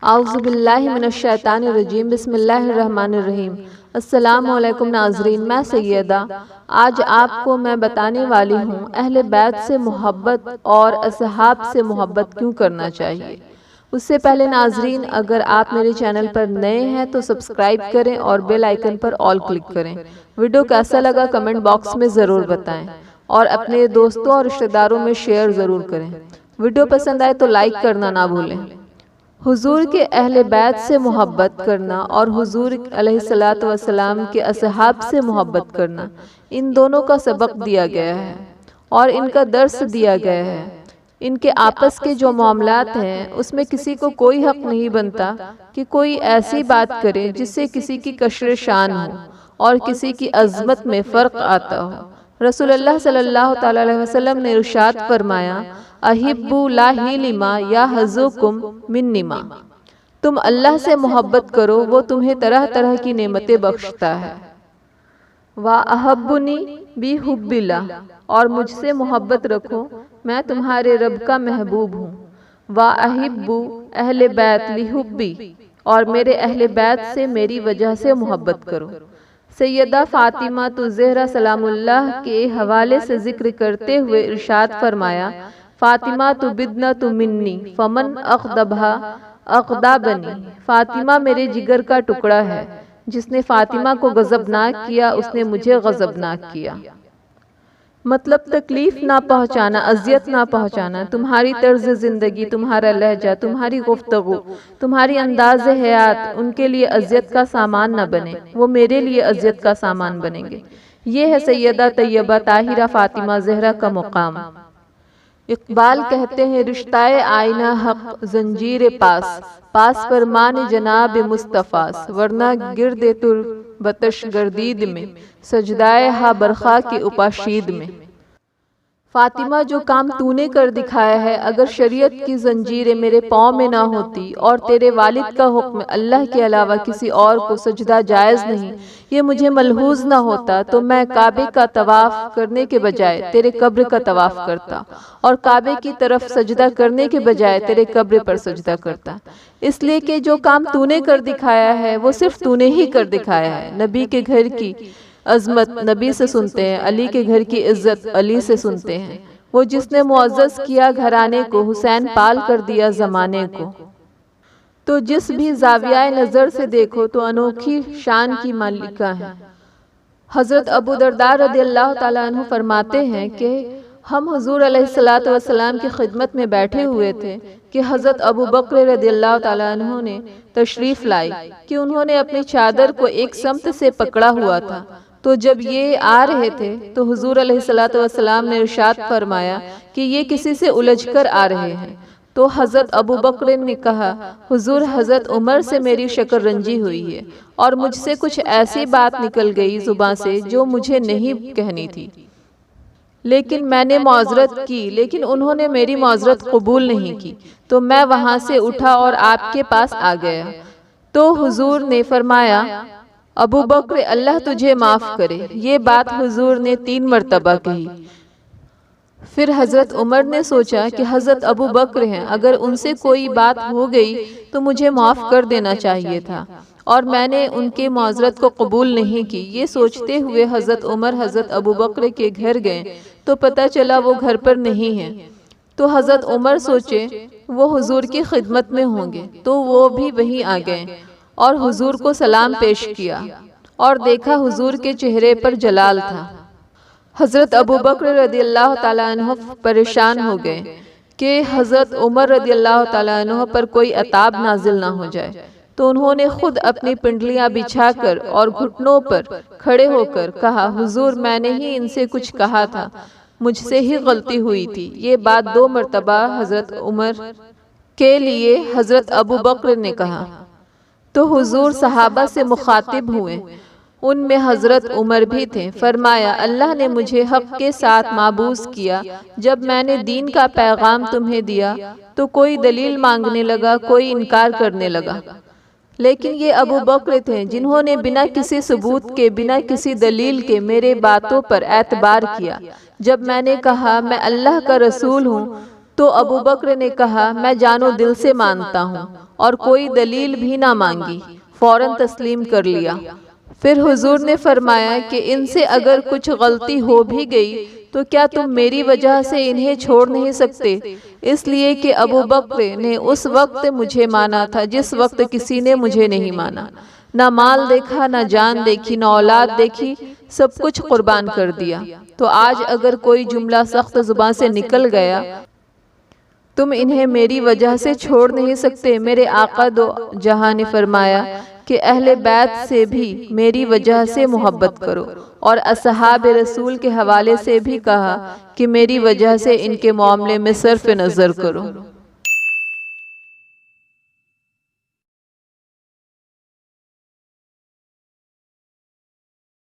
اعوذ باللہ من الشیطان الرجیم، بسم اللہ الرحمن الرحیم۔ السلام علیکم ناظرین، میں سیدہ آج آپ کو میں بتانے والی ہوں اہل بیت سے محبت اور اصحاب سے محبت کیوں کرنا چاہیے۔ اس سے پہلے ناظرین، اگر آپ میرے چینل پر نئے ہیں تو سبسکرائب کریں اور بیل آئیکن پر آل کلک کریں۔ ویڈیو کیسا لگا کمنٹ باکس میں ضرور بتائیں اور اپنے دوستوں اور رشتہ داروں میں شیئر ضرور کریں۔ ویڈیو پسند آئے تو لائک کرنا نہ بھولیں۔ حضور کے اہل بیت سے محبت کرنا اور حضور علیہ السلام کے اصحاب سے محبت کرنا، ان دونوں کا سبق دیا گیا ہے اور ان کا درس دیا گیا ہے۔ ان کے آپس کے جو معاملات ہیں اس میں کسی کو کوئی حق نہیں بنتا کہ کوئی ایسی بات کرے جس سے کسی کی کشر شان ہو اور کسی کی عظمت میں فرق آتا ہو۔ رسول اللہ صلی اللہ تعالی علیہ وسلم نے ارشاد فرمایا، احبوا لا ہیلما یا حظکم من نما، تم اللہ سے محبت کرو، وہ تمہیں طرح طرح کی نعمتیں بخشتا ہے۔ وَأَحَبُّنِي بِحُبِّ اللَّهِ، اور مجھ سے محبت رکھو، میں تمہارے رب کا محبوب ہوں۔ وَأَحِبُّ اہل بیت لِحُبِّی، اور میرے اہل بیت سے میری وجہ سے محبت کرو۔ سیدہ فاطمہ الزہرا سلام اللہ کے حوالے سے ذکر کرتے ہوئے ارشاد فرمایا، فاطمہ بِدْنَةٌ مِنِّی فَمَنْ أَغْضَبَهَا أَغْضَبَنِی، فاطمہ میرے جگر کا ٹکڑا ہے، جس نے فاطمہ کو غضبناک کیا اس نے مجھے غضبناک کیا۔ مطلب تکلیف نہ پہنچانا، اذیت نہ پہنچانا، تمہاری طرز زندگی، تمہارا لہجہ، تمہاری گفتگو، تمہاری انداز حیات ان کے لیے اذیت کا سامان نہ بنے، وہ میرے لیے اذیت کا سامان بنیں گے۔ یہ ہے سیدہ طیبہ طاہرہ فاطمہ زہرا کا مقام۔ اقبال کہتے ہیں، رشتہ آئینہ حق زنجیر پاس فرمان جناب مصطفیٰ، ورنہ گرد تربتش گردید میں سجدائے ہا برخا کے اپاشید میں۔ فاطمہ جو کام تو نے کر دکھایا ہے، اگر شریعت کی زنجیریں میرے پاؤں میں نہ ہوتی اور تیرے والد کا حکم اللہ کے علاوہ کسی اور کو سجدہ جائز نہیں، یہ مجھے ملحوظ نہ ہوتا تو میں کعبے کا طواف کرنے کے بجائے تیرے قبر کا طواف کرتا اور کعبے کی طرف سجدہ کرنے کے بجائے تیرے قبر پر سجدہ کرتا، اس لیے کہ جو کام تو نے کر دکھایا ہے وہ صرف تو نے ہی کر دکھایا ہے۔ نبی کے گھر کی عظمت نبی سے سنتے ہیں، علی کے گھر کی عزت علی سے سنتے ہیں، وہ جس نے معزز کیا گھرانے کو، حسین پال کر دیا زمانے کو۔ تو جس بھی زاویہ نظر سے دیکھو تو انوکھی شان کی مالکہ ہیں۔ حضرت ابو درداء رضی اللہ تعالیٰ عنہ فرماتے ہیں کہ ہم حضور علیہ السلام کی خدمت میں بیٹھے ہوئے تھے کہ حضرت ابو بکر رضی اللہ تعالیٰ عنہ نے تشریف لائی کہ انہوں نے اپنی چادر کو ایک سمت سے پکڑا ہوا تھا، تو جب یہ آ رہے تھے تو حضور علیہ السلام نے ارشاد فرمایا کہ یہ کسی سے الجھ کر آ رہے ہیں، تو حضرت ابو بکر نے کہا، حضور حضرت عمر سے میری شکر رنجی ہوئی ہے اور مجھ سے کچھ ایسی بات نکل گئی زباں سے جو مجھے نہیں کہنی تھی، لیکن میں نے معذرت کی، لیکن انہوں نے میری معذرت قبول نہیں کی، تو میں وہاں سے اٹھا اور آپ کے پاس آ گیا، تو حضور نے فرمایا، ابو بکر اللہ تجھے معاف کرے۔ یہ بات حضور نے 3 مرتبہ کہی۔ پھر حضرت عمر نے سوچا کہ حضرت ابو بکر ہیں، اگر ان سے کوئی بات ہو گئی تو مجھے معاف کر دینا چاہیے تھا اور میں نے ان کے معذرت کو قبول نہیں کی۔ یہ سوچتے ہوئے حضرت عمر حضرت ابو بکر کے گھر گئے تو پتہ چلا وہ گھر پر نہیں ہیں، تو حضرت عمر سوچے وہ حضور کی خدمت میں ہوں گے، تو وہ بھی وہیں آ گئے اور حضور کو سلام پیش کیا اور دیکھا حضور کے چہرے پر جلال تھا۔ حضرت ابو بکر رضی اللہ تعالیٰ عنہ پریشان ہو گئے کہ حضرت عمر رضی اللہ تعالیٰ عنہ پر کوئی عتاب نازل نہ ہو جائے، تو انہوں نے خود اپنی پنڈلیاں بچھا کر اور گھٹنوں پر کھڑے ہو کر کہا، حضور میں نے ہی ان سے کچھ کہا تھا، مجھ سے ہی غلطی ہوئی تھی۔ یہ بات 2 مرتبہ حضرت عمر کے لیے حضرت ابو بکر نے کہا، تو حضور صحابہ سے مخاطب ہوئے، ان میں حضرت عمر بھی تھے۔ فرمایا، اللہ نے مجھے حق کے ساتھ معبوس کیا، جب میں نے دین کا پیغام تمہیں دیا تو کوئی دلیل مانگنے لگا، کوئی انکار کرنے لگا، لیکن یہ ابو بکر تھے جنہوں نے بنا کسی ثبوت کے، بنا کسی دلیل کے میرے باتوں پر اعتبار کیا۔ جب میں نے کہا میں اللہ کا رسول ہوں تو ابو بکر نے کہا میں جانو دل سے مانتا ہوں، اور کوئی دلیل بھی نہ مانگی، فوراً تسلیم کر لیا۔ پھر حضور نے فرمایا کہ ان سے اگر کچھ غلطی ہو بھی گئی تو کیا تم میری وجہ سے انہیں چھوڑ نہیں سکتے؟ اس لیے کہ ابو بکر نے اس وقت مجھے مانا تھا جس وقت کسی نے مجھے نہیں مانا، نہ مال دیکھا، نہ جان دیکھی، نہ اولاد دیکھی، سب کچھ قربان کر دیا۔ تو آج اگر کوئی جملہ سخت زبان سے نکل گیا، تم انہیں میری وجہ سے چھوڑ نہیں سکتے، میرے آقا دو جہاں نے فرمایا کہ اہل بیت سے بھی میری وجہ سے محبت کرو، اور اصحاب رسول کے حوالے سے بھی کہا کہ میری وجہ سے ان کے معاملے میں صرف نظر کرو۔